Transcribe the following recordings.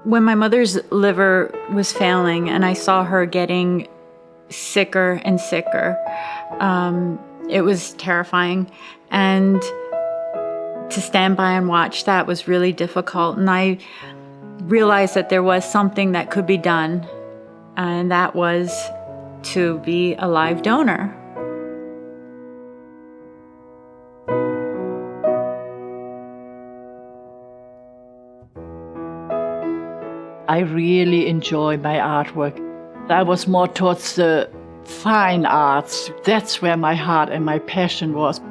When my mother's liver was failing and I saw her getting sicker and sicker, it was terrifying. And to stand by and watch that was really difficult. And I realized that there was something that could be done, and that was to be a live donor. I really enjoy my artwork. I was more towards the fine arts. That's where my heart and my passion was.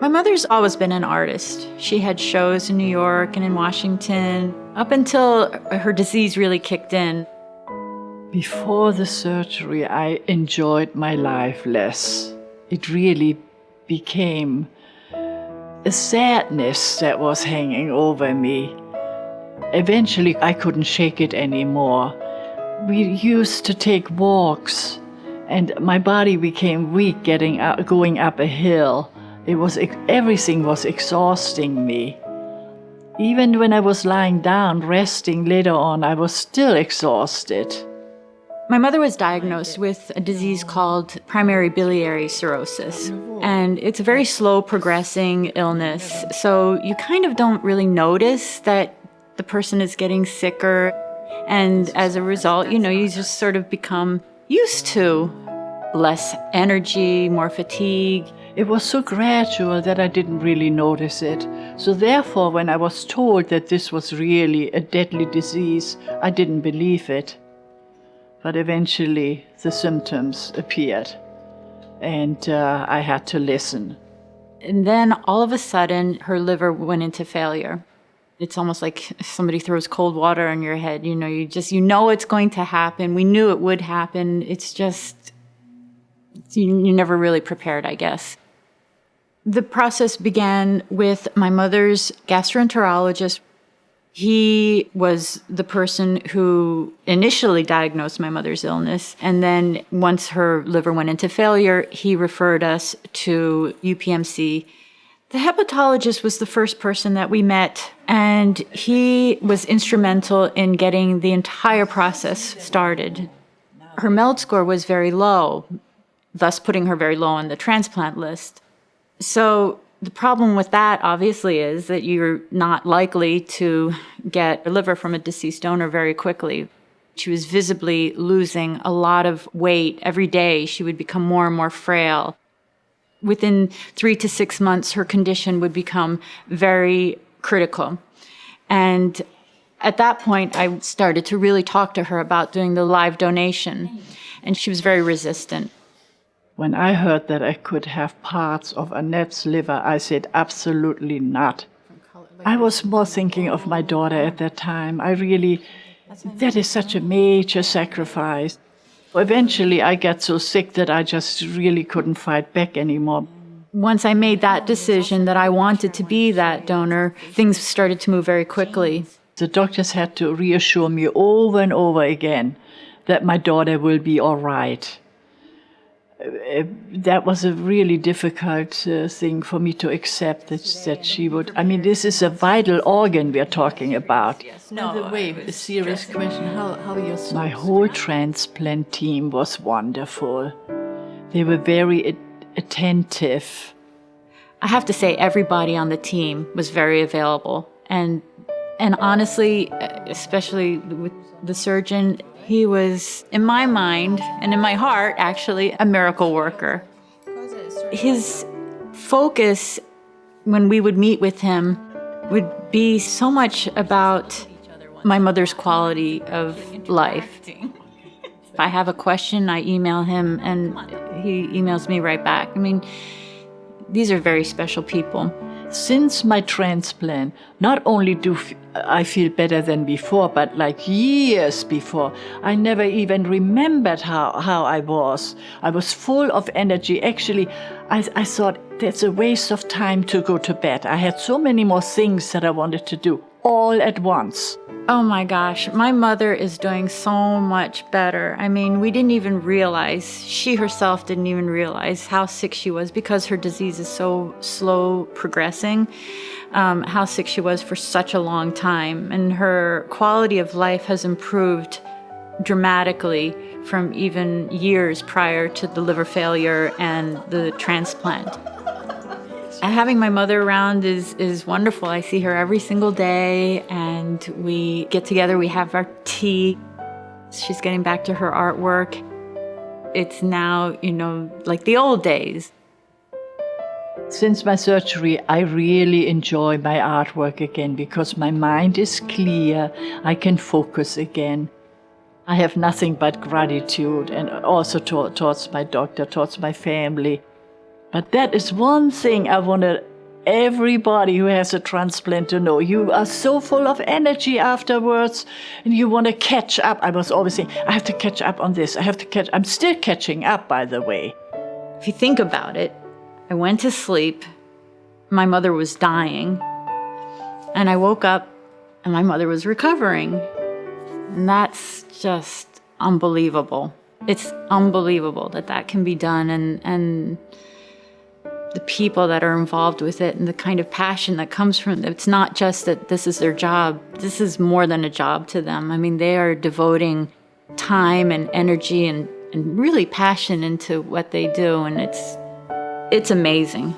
My mother's always been an artist. She had shows in New York and in Washington up until her disease really kicked in. Before the surgery, I enjoyed my life less. It really became a sadness that was hanging over me. Eventually, I couldn't shake it anymore. We used to take walks, and my body became weak going up a hill. Everything was exhausting me. Even when I was lying down, resting later on, I was still exhausted. My mother was diagnosed with a disease called primary biliary cirrhosis, and it's a very slow progressing illness. So you kind of don't really notice that the person is getting sicker, and as a result, you just sort of become used to less energy, more fatigue. It was so gradual that I didn't really notice it. So therefore, when I was told that this was really a deadly disease, I didn't believe it. But eventually, the symptoms appeared, and I had to listen. And then all of a sudden, her liver went into failure. It's almost like somebody throws cold water on your head. You know it's going to happen. We knew it would happen. It's just, you're never really prepared, I guess. The process began with my mother's gastroenterologist. He was the person who initially diagnosed my mother's illness. And then once her liver went into failure, he referred us to UPMC. The hepatologist was the first person that we met, and he was instrumental in getting the entire process started. Her MELD score was very low, thus putting her very low on the transplant list. So the problem with that, obviously, is that you're not likely to get a liver from a deceased donor very quickly. She was visibly losing a lot of weight. Every day, she would become more and more frail. Within 3 to 6 months, her condition would become very critical. And at that point, I started to really talk to her about doing the live donation, and she was very resistant. When I heard that I could have parts of Annette's liver, I said, absolutely not. I was more thinking of my daughter at that time. That is such a major sacrifice. Eventually, I got so sick that I just really couldn't fight back anymore. Once I made that decision that I wanted to be that donor, things started to move very quickly. The doctors had to reassure me over and over again that my daughter will be all right. That was a really difficult thing for me to accept, that she would. I mean, this is a vital organ we're talking about. By the way, a serious question, how are your thoughts? My whole transplant team was wonderful. They were very attentive. I have to say, everybody on the team was very available. And honestly, especially with the surgeon, he was, in my mind and in my heart, actually, a miracle worker. His focus when we would meet with him would be so much about my mother's quality of life. If I have a question, I email him, and he emails me right back. I mean, these are very special people. Since my transplant, not only do I feel better than before, but like years before, I never even remembered how I was. I was full of energy. Actually, I thought that's a waste of time to go to bed. I had so many more things that I wanted to do. all at once. Oh my gosh, my mother is doing so much better. I mean, we didn't even realize, she herself didn't even realize how sick she was because her disease is so slow progressing, how sick she was for such a long time. And her quality of life has improved dramatically from even years prior to the liver failure and the transplant. Having my mother around is wonderful. I see her every single day, and we get together, we have our tea. She's getting back to her artwork. It's now, like the old days. Since my surgery, I really enjoy my artwork again because my mind is clear. I can focus again. I have nothing but gratitude, and also towards my doctor, towards my family. But that is one thing I wanted everybody who has a transplant to know. You are so full of energy afterwards, and you want to catch up. I was always saying, I have to catch up on this. I'm still catching up, by the way. If you think about it, I went to sleep. My mother was dying. And I woke up, and my mother was recovering. And that's just unbelievable. It's unbelievable that can be done, and the people that are involved with it and the kind of passion that comes from it. It's not just that this is their job. This is more than a job to them. I mean, they are devoting time and energy and really passion into what they do, and it's amazing.